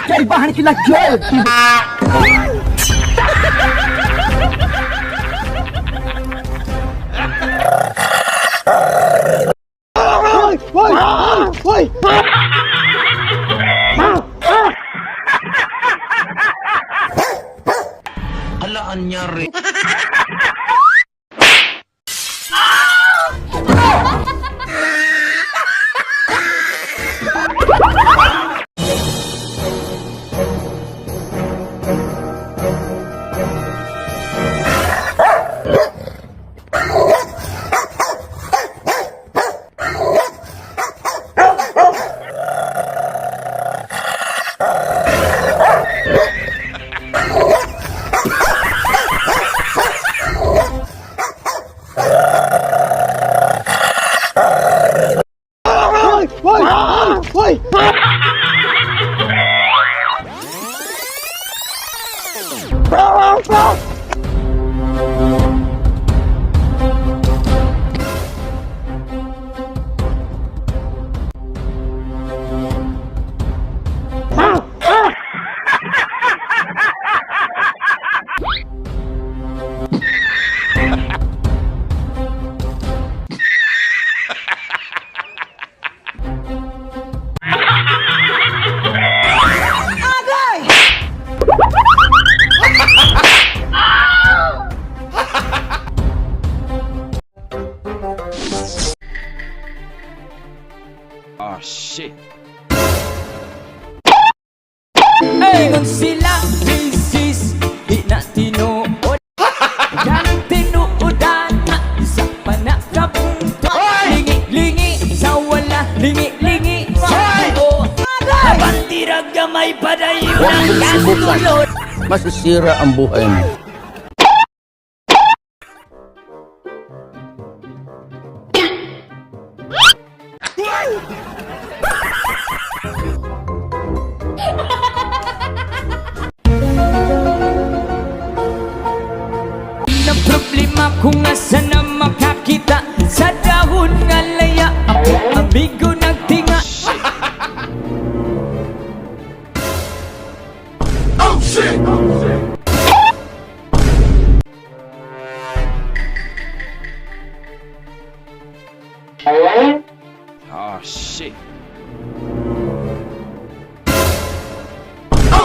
Kaibahan sila, Joel! Hoy! Hala, anyari. Hoy! Oh, shit. Ingon silang bisis, di na tinuod. Yang tinuodan sa panakabunto. Lingi-lingi sa wala, lingi-lingi sa buo. Nabandirag gamay padayon ang kastulod. Masisira ang buhay mo. Na problema kung asa na makakita sa dahon nga laya. Ako amigo nagtinga. Oh, shit! Oh, shit. Oh, shit!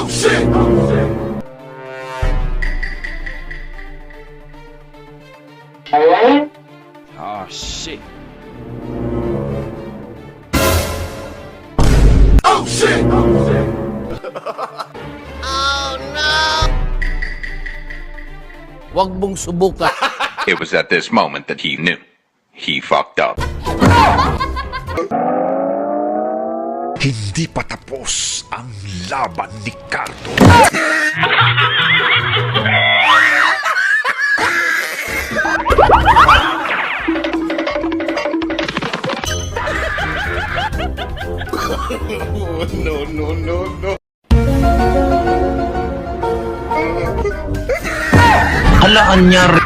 Oh, shit. Oh, shit! Huwag mong subukan. It was at this moment that he knew. He fucked up. Hindi pa tapos ang laban ni Cardo. Hala, anyari.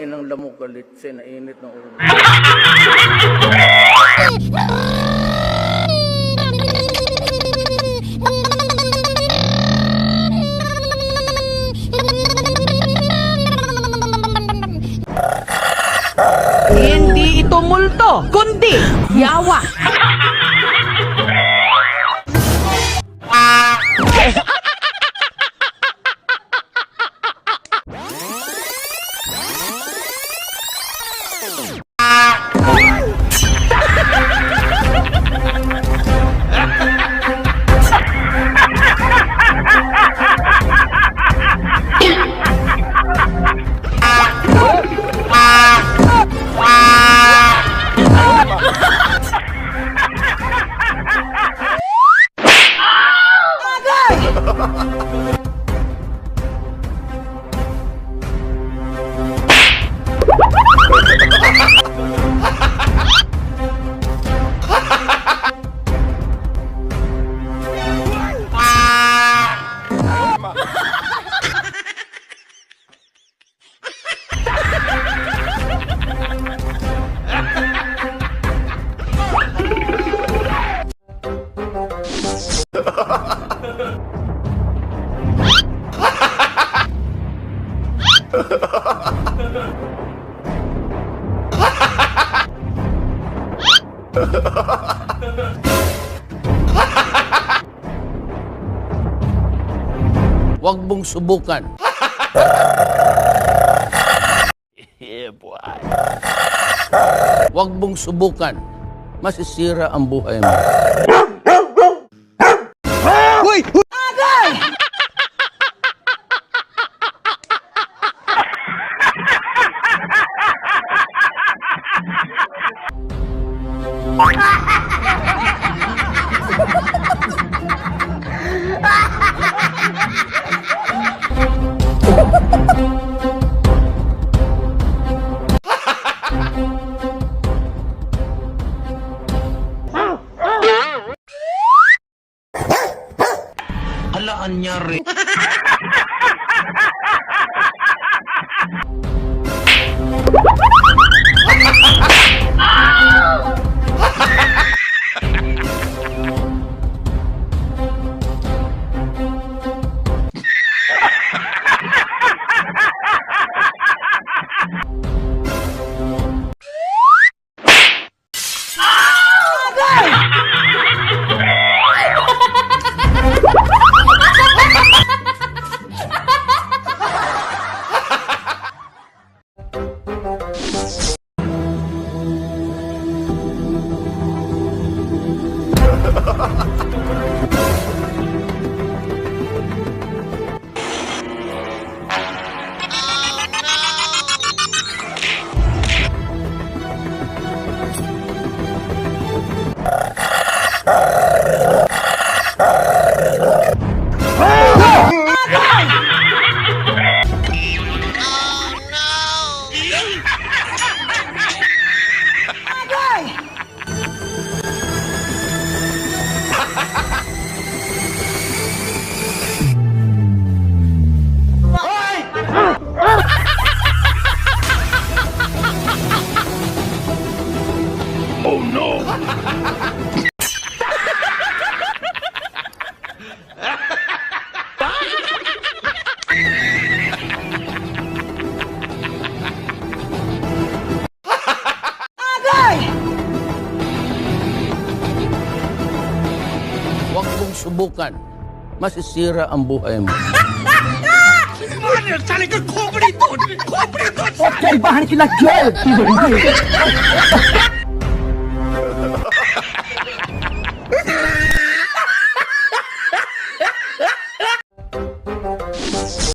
Inang lamok galit sa nainit ng ulo. Hindi ito multo, kundi yawa! Huwag mong subukan. Huwag mong subukan. Masisira ang buhay mo. Hala, anyari. Oh no! Huwag mong subukan. Masisira ang buhay mo. Huwag kaibahan sila, Joel!